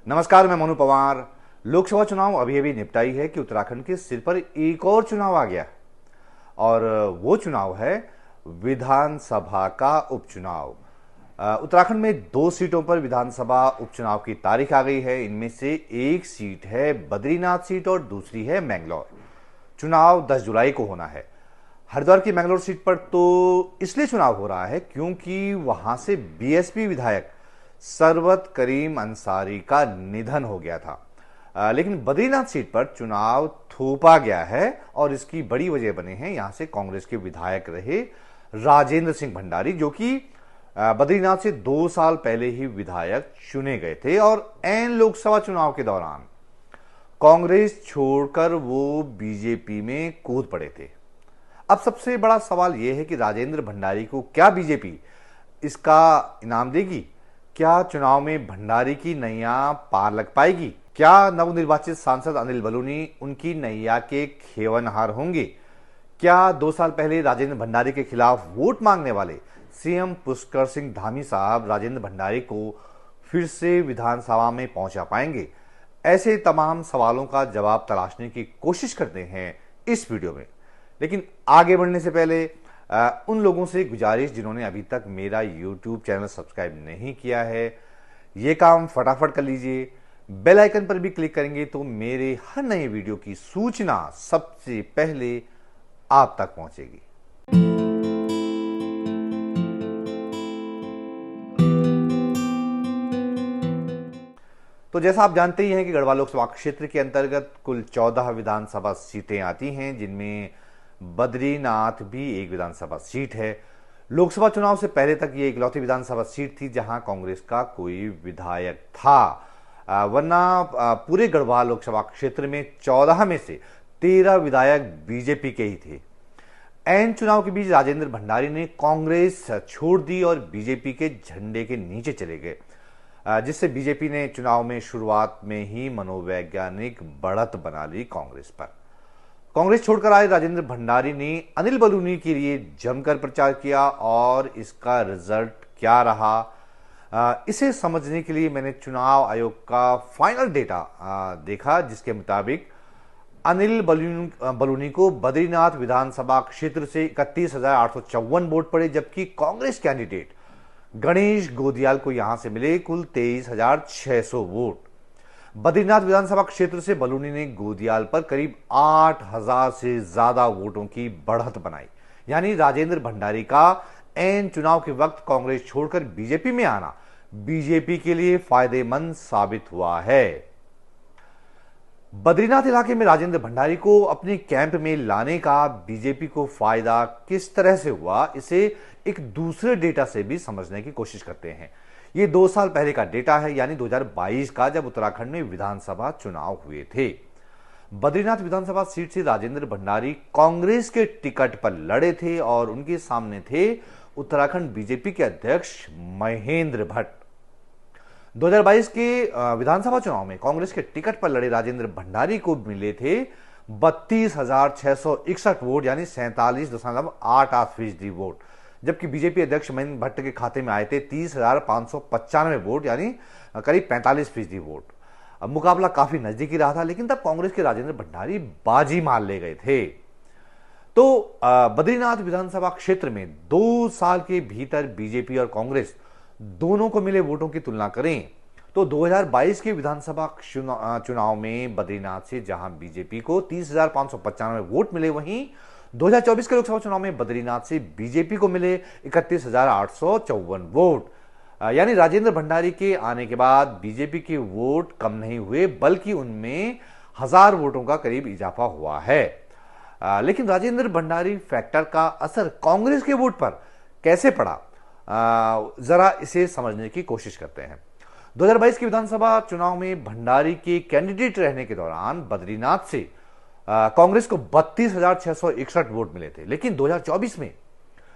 नमस्कार, मैं मनु पवार। लोकसभा चुनाव अभी अभी निपटाई है कि उत्तराखंड के सिर पर एक और चुनाव आ गया और वो चुनाव है विधानसभा का उपचुनाव। उत्तराखंड में 2 सीटों पर विधानसभा उपचुनाव की तारीख आ गई है। इनमें से एक सीट है बद्रीनाथ सीट और दूसरी है मैंगलोर। चुनाव 10 जुलाई को होना है। हरिद्वार की मैंगलोर सीट पर तो इसलिए चुनाव हो रहा है क्योंकि वहां से बीएसपी विधायक सरवत करीम अंसारी का निधन हो गया था। लेकिन बद्रीनाथ सीट पर चुनाव थोपा गया है और इसकी बड़ी वजह बने हैं यहां से कांग्रेस के विधायक रहे राजेंद्र सिंह भंडारी, जो कि बद्रीनाथ से 2 साल पहले ही विधायक चुने गए थे और ऐन लोकसभा चुनाव के दौरान कांग्रेस छोड़कर वो बीजेपी में कूद पड़े थे। अब सबसे बड़ा सवाल यह है कि राजेंद्र भंडारी को क्या बीजेपी इसका इनाम देगी? क्या चुनाव में भंडारी की नैया पार लग पाएगी? क्या नवनिर्वाचित सांसद अनिल बलूनी उनकी नैया के खेवनहार होंगे? क्या 2 साल पहले राजेंद्र भंडारी के खिलाफ वोट मांगने वाले सीएम पुष्कर सिंह धामी साहब राजेंद्र भंडारी को फिर से विधानसभा में पहुंचा पाएंगे? ऐसे तमाम सवालों का जवाब तलाशने की कोशिश करते हैं इस वीडियो में। लेकिन आगे बढ़ने से पहले उन लोगों से गुजारिश जिन्होंने अभी तक मेरा YouTube चैनल सब्सक्राइब नहीं किया है, ये काम फटाफट कर लीजिए। बेल आइकन पर भी क्लिक करेंगे तो मेरे हर नए वीडियो की सूचना सबसे पहले आप तक पहुंचेगी। तो जैसा आप जानते ही हैं कि गढ़वाल लोकसभा क्षेत्र के अंतर्गत कुल 14 विधानसभा सीटें आती हैं, जिनमें बद्रीनाथ भी एक विधानसभा सीट है। लोकसभा चुनाव से पहले तक ये इकलौती विधानसभा सीट थी जहां कांग्रेस का कोई विधायक था, वरना पूरे गढ़वाल लोकसभा क्षेत्र में 14 में से 13 विधायक बीजेपी के ही थे। ऐन चुनाव के बीच राजेंद्र भंडारी ने कांग्रेस छोड़ दी और बीजेपी के झंडे के नीचे चले गए, जिससे बीजेपी ने चुनाव में शुरुआत में ही मनोवैज्ञानिक बढ़त बना ली कांग्रेस पर। कांग्रेस छोड़कर आए राजेंद्र भंडारी ने अनिल बलूनी के लिए जमकर प्रचार किया और इसका रिजल्ट क्या रहा, इसे समझने के लिए मैंने चुनाव आयोग का फाइनल डेटा देखा, जिसके मुताबिक अनिल बलूनी को बद्रीनाथ विधानसभा क्षेत्र से 31,854 वोट पड़े, जबकि कांग्रेस कैंडिडेट गणेश गोदियाल को यहां से मिले कुल 23,600 वोट। बद्रीनाथ विधानसभा क्षेत्र से बलूनी ने गोदियाल पर करीब 8,000 से ज्यादा वोटों की बढ़त बनाई। यानी राजेंद्र भंडारी का ऐन चुनाव के वक्त कांग्रेस छोड़कर बीजेपी में आना बीजेपी के लिए फायदेमंद साबित हुआ है। बद्रीनाथ इलाके में राजेंद्र भंडारी को अपने कैंप में लाने का बीजेपी को फायदा किस तरह से हुआ, इसे एक दूसरे डेटा से भी समझने की कोशिश करते हैं। ये 2 साल पहले का डेटा है, यानी 2022 का, जब उत्तराखंड में विधानसभा चुनाव हुए थे। बद्रीनाथ विधानसभा सीट से राजेंद्र भंडारी कांग्रेस के टिकट पर लड़े थे और उनके सामने थे उत्तराखंड बीजेपी के अध्यक्ष महेंद्र भट्ट। 2022 के विधानसभा चुनाव में कांग्रेस के टिकट पर लड़े राजेंद्र भंडारी को मिले थे 32,661 वोट, यानी 47.88% वोट, जबकि बीजेपी अध्यक्ष महेंद्र भट्ट के खाते में आए थे 30,595 वोट, यानी करीब 45% वोट। अब मुकाबला काफी नजदीकी रहा था, लेकिन तब कांग्रेस के राजेंद्र भंडारी बाजी मार ले गए थे। तो बद्रीनाथ विधानसभा क्षेत्र में 2 साल के भीतर बीजेपी और कांग्रेस दोनों को मिले वोटों की तुलना करें तो 2022 के विधानसभा चुनाव में बद्रीनाथ से जहां बीजेपी को 30,595 वोट मिले, वहीं 2024 के लोकसभा चुनाव में बद्रीनाथ से बीजेपी को मिले 31,854 वोट। यानी राजेंद्र भंडारी के आने के बाद बीजेपी के वोट कम नहीं हुए, बल्कि उनमें 1000 वोटों का करीब इजाफा हुआ है। लेकिन राजेंद्र भंडारी फैक्टर का असर कांग्रेस के वोट पर कैसे पड़ा, जरा इसे समझने की कोशिश करते हैं। 2022 के विधानसभा चुनाव में भंडारी के कैंडिडेट रहने के दौरान बद्रीनाथ से कांग्रेस को 32,661 वोट मिले थे, लेकिन 2024 में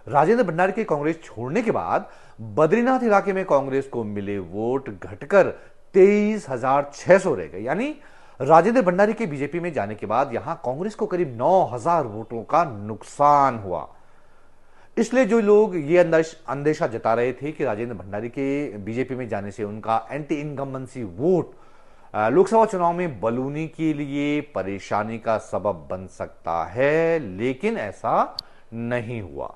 राजेंद्र भंडारी के कांग्रेस छोड़ने के बाद बद्रीनाथ इलाके में कांग्रेस को मिले वोट घटकर 23,600 रह गए। यानी राजेंद्र भंडारी के बीजेपी में जाने के बाद यहां कांग्रेस को करीब 9,000 वोटों का नुकसान हुआ। इसलिए जो लोग ये अंदेशा जता रहे थे कि राजेंद्र भंडारी के बीजेपी में जाने से उनका एंटी इनकम्बेंसी वोट लोकसभा चुनाव में बलूनी के लिए परेशानी का सबब बन सकता है, लेकिन ऐसा नहीं हुआ।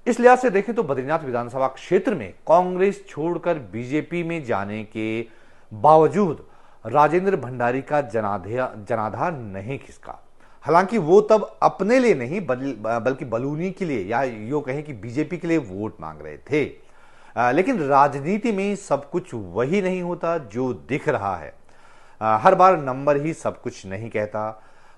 इस लिहाज से देखें तो बद्रीनाथ विधानसभा क्षेत्र में कांग्रेस छोड़कर बीजेपी में जाने के बावजूद राजेंद्र भंडारी का जनाधार नहीं खिसका। हालांकि वो तब अपने लिए नहीं बल्कि बलूनी के लिए या यूं कहें कि बीजेपी के लिए वोट मांग रहे थे। लेकिन राजनीति में सब कुछ वही नहीं होता जो दिख रहा है। हर बार नंबर ही सब कुछ नहीं कहता।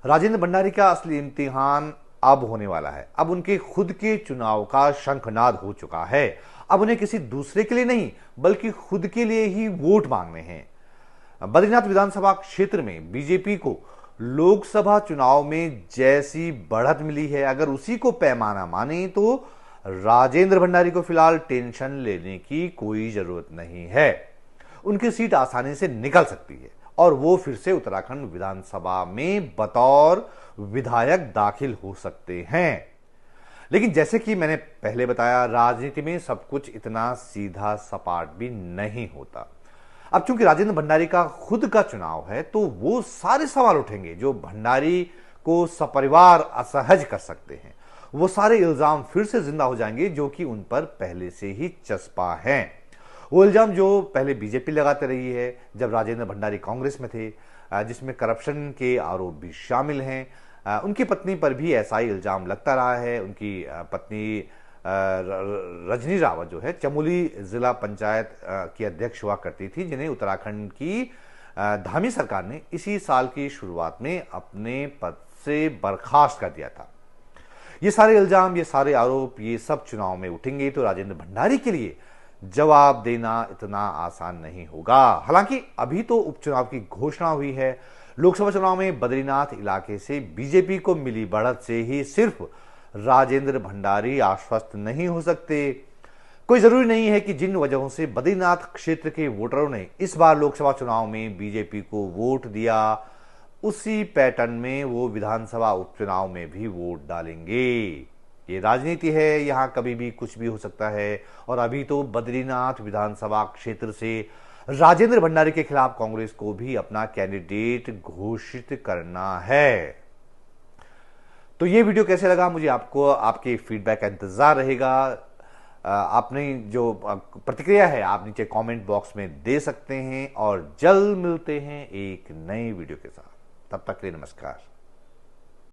राजेंद्र भंडारी का असली इम्तिहान अब होने वाला है। अब उनके खुद के चुनाव का शंखनाद हो चुका है। अब उन्हें किसी दूसरे के लिए नहीं बल्कि खुद के लिए ही वोट मांगने हैं। बद्रीनाथ विधानसभा क्षेत्र में बीजेपी को लोकसभा चुनाव में जैसी बढ़त मिली है, अगर उसी को पैमाना माने तो राजेंद्र भंडारी को फिलहाल टेंशन लेने की कोई जरूरत नहीं है। उनकी सीट आसानी से निकल सकती है और वो फिर से उत्तराखंड विधानसभा में बतौर विधायक दाखिल हो सकते हैं। लेकिन जैसे कि मैंने पहले बताया, राजनीति में सब कुछ इतना सीधा सपाट भी नहीं होता। अब चूंकि राजेंद्र भंडारी का खुद का चुनाव है तो वो सारे सवाल उठेंगे जो भंडारी को सपरिवार असहज कर सकते हैं। वो सारे इल्जाम फिर से जिंदा हो जाएंगे जो कि उन पर पहले से ही चस्पा हैं। वो इल्जाम जो पहले बीजेपी लगाते रही है जब राजेंद्र भंडारी कांग्रेस में थे, जिसमें करप्शन के आरोप भी शामिल हैं। उनकी पत्नी पर भी ऐसा ही इल्जाम लगता रहा है। उनकी पत्नी रजनी रावत जो है चमोली जिला पंचायत की अध्यक्ष हुआ करती थी, जिन्हें उत्तराखंड की धामी सरकार ने इसी साल की शुरुआत में अपने पद से बर्खास्त कर दिया था। ये सारे इल्जाम, ये सारे आरोप, ये सब चुनाव में उठेंगे तो राजेंद्र भंडारी के लिए जवाब देना इतना आसान नहीं होगा। हालांकि अभी तो उपचुनाव की घोषणा हुई है। लोकसभा चुनाव में बद्रीनाथ इलाके से बीजेपी को मिली बढ़त से ही सिर्फ राजेंद्र भंडारी आश्वस्त नहीं हो सकते। कोई जरूरी नहीं है कि जिन वजहों से बद्रीनाथ क्षेत्र के वोटरों ने इस बार लोकसभा चुनाव में बीजेपी को वोट दिया, उसी पैटर्न में वो विधानसभा उपचुनाव में भी वोट डालेंगे। ये राजनीति है, यहां कभी भी कुछ भी हो सकता है। और अभी तो बद्रीनाथ विधानसभा क्षेत्र से राजेंद्र भंडारी के खिलाफ कांग्रेस को भी अपना कैंडिडेट घोषित करना है। तो ये वीडियो कैसे लगा, मुझे आपके फीडबैक का इंतजार रहेगा। आपने जो प्रतिक्रिया है आप नीचे कमेंट बॉक्स में दे सकते हैं और जल्द मिलते हैं एक नई वीडियो के साथ। तब तक के लिए नमस्कार।